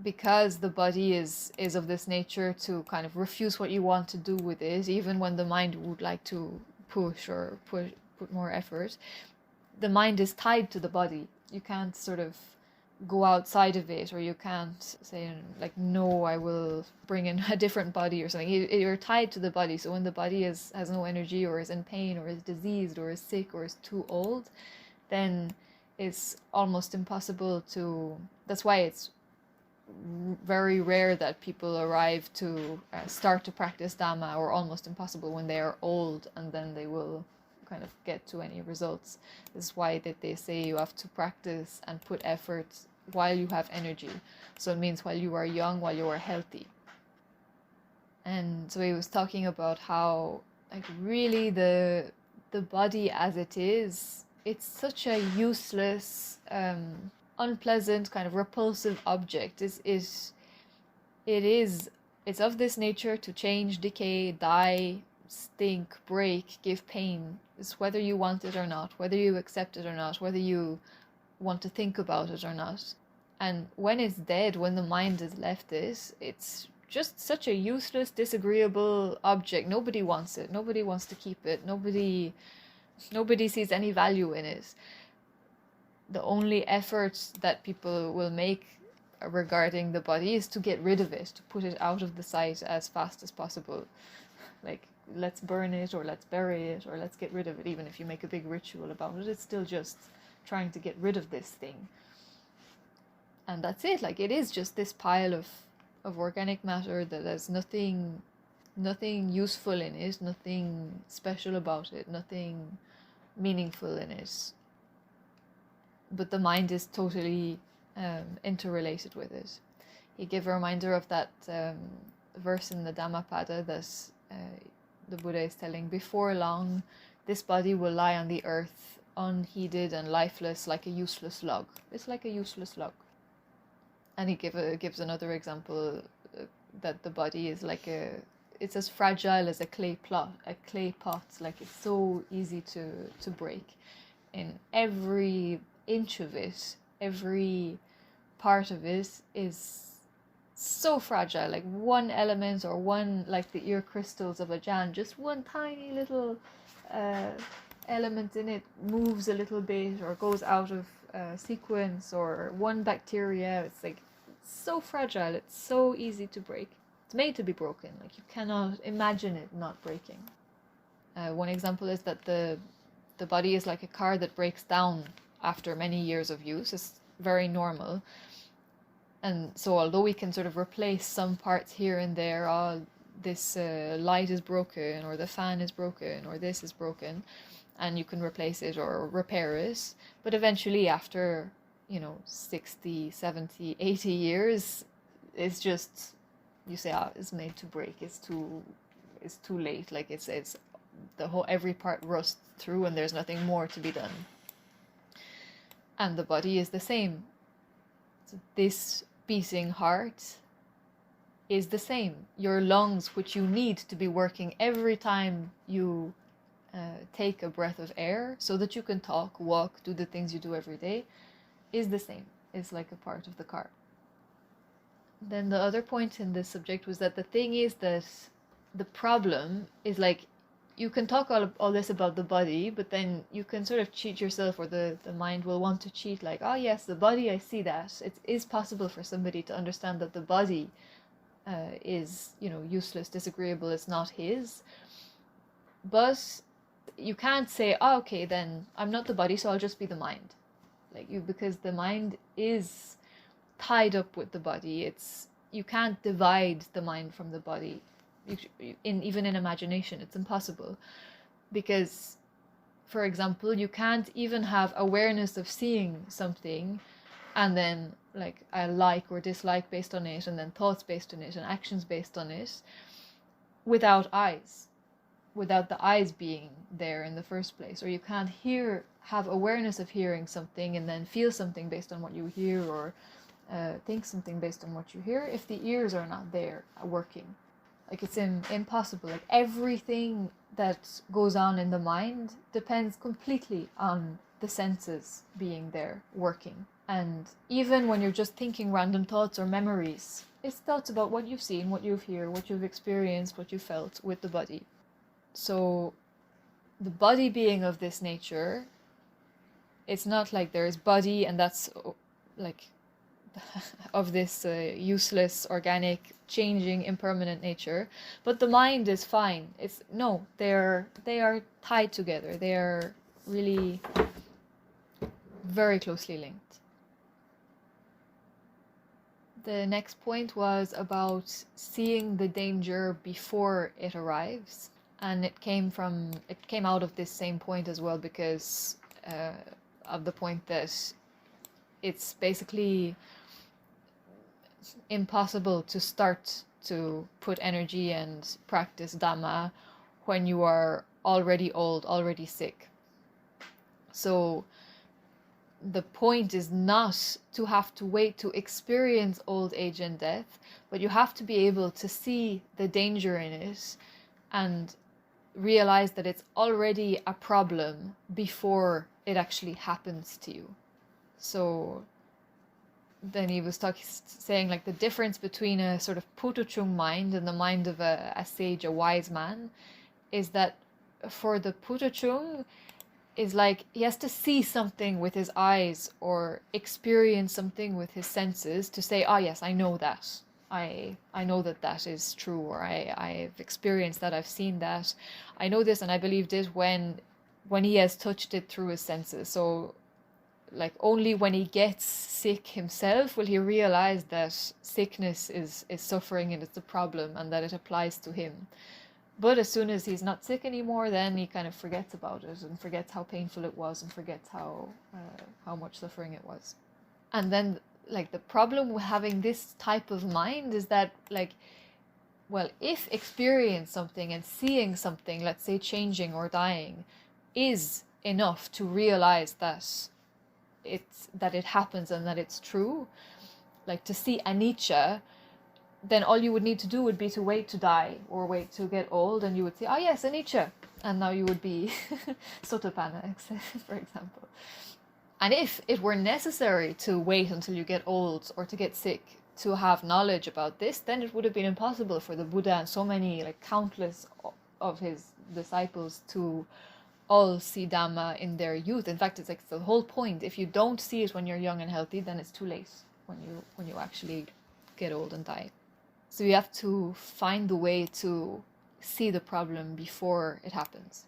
because the body is of this nature to kind of refuse what you want to do with it, even when the mind would like to push or put more effort. The mind is tied to the body. You can't sort of go outside of it, or you can't say like, no, I will bring in a different body or something. You're tied to the body. So when the body has no energy, or is in pain, or is diseased, or is sick, or is too old, then it's almost impossible to... That's why it's very rare that people arrive to start to practice Dhamma, or almost impossible when they are old, and then they will kind of get to any results. This is why that they say you have to practice and put effort while you have energy. So it means while you are young, while you are healthy. And so he was talking about how, like, really the body as it is, it's such a useless, unpleasant, kind of repulsive object. It's of this nature to change, decay, die, stink, break, give pain. It's whether you want it or not, whether you accept it or not, whether you want to think about it or not. And when it's dead, when the mind has left it, it's just such a useless, disagreeable object. Nobody wants it. Nobody wants to keep it. Nobody sees any value in it. The only effort that people will make regarding the body is to get rid of it, to put it out of the sight as fast as possible. Like, let's burn it, or let's bury it, or let's get rid of it. Even if you make a big ritual about it, it's still just trying to get rid of this thing. And that's it. Like, it is just this pile of organic matter that has nothing useful in it, nothing special about it, nothing meaningful in it. But the mind is totally interrelated with it. He gave a reminder of that verse in the Dhammapada that the Buddha is telling, before long, this body will lie on the earth, unheeded and lifeless, like a useless log. It's like a useless log. And he gives another example that the body is like it's as fragile as a clay pot. Like, it's so easy to break. In every inch of it, every part of it is so fragile. Like, one element, or one, like the ear crystals of Ajahn, just one tiny little element in it moves a little bit, or goes out of sequence, or one bacteria. It's like so fragile. It's so easy to break. It's made to be broken. Like, you cannot imagine it not breaking. One example is that the body is like a car that breaks down after many years of use. It's very normal. And so although we can sort of replace some parts here and there, this light is broken, or the fan is broken, or this is broken, and you can replace it or repair it. But eventually, after 60, 70, 80 years, it's just, you say, it's made to break. It's too late. Like, it's the whole, every part rusts through, and there's nothing more to be done. And the body is the same. So this beating heart is the same. Your lungs, which you need to be working every time you take a breath of air so that you can talk, walk, do the things you do every day, is the same. It's like a part of the car. Then the other point in this subject was that the thing is that the problem is, like, you can talk all this about the body, but then you can sort of cheat yourself, or the mind will want to cheat, like, oh yes, the body, I see that. It is possible for somebody to understand that the body is, useless, disagreeable, it's not his. But you can't say, oh, okay, then I'm not the body, so I'll just be the mind. Because the mind is tied up with the body. You can't divide the mind from the body. Even in imagination, it's impossible, because, for example, you can't even have awareness of seeing something and then, like, I like or dislike based on it, and then thoughts based on it, and actions based on it, without eyes, without the eyes being there in the first place. Or you can't have awareness of hearing something and then feel something based on what you hear, or think something based on what you hear, if the ears are not there working. Like, it's impossible. Like, everything that goes on in the mind depends completely on the senses being there working. And even when you're just thinking random thoughts or memories, it's thoughts about what you've seen, what you've heard, what you've experienced, what you felt with the body. So the body being of this nature, it's not like there's body and that's like of this useless, organic, changing, impermanent nature, but the mind is fine. They are tied together. They are really very closely linked. The next point was about seeing the danger before it arrives, and it came out of this same point as well, because of the point that it's basically impossible to start to put energy and practice Dhamma when you are already old, already sick. So the point is not to have to wait to experience old age and death, but you have to be able to see the danger in it and realize that it's already a problem before it actually happens to you. So then he was saying like the difference between a sort of putuchung mind and the mind of a sage, a wise man, is that for the putuchung is like he has to see something with his eyes or experience something with his senses to say, yes, I know that. I know that is true, or I've experienced that, I've seen that. I know this and I believed it when he has touched it through his senses. So like only when he gets sick himself will he realize that sickness is suffering and it's a problem and that it applies to him. But as soon as he's not sick anymore, then he kind of forgets about it and forgets how painful it was and forgets how much suffering it was. And then like the problem with having this type of mind is that like, well, if experience something and seeing something, let's say changing or dying, is enough to realize that it happens and that it's true, like to see anicca, then all you would need to do would be to wait to die or wait to get old, and you would say, yes, anicca, and now you would be sotapanna, for example. And if it were necessary to wait until you get old or to get sick to have knowledge about this, then it would have been impossible for the Buddha and so many, like countless of his disciples to all see Dhamma in their youth. In fact, it's like the whole point. If you don't see it when you're young and healthy, then it's too late when you actually get old and die. So you have to find the way to see the problem before it happens.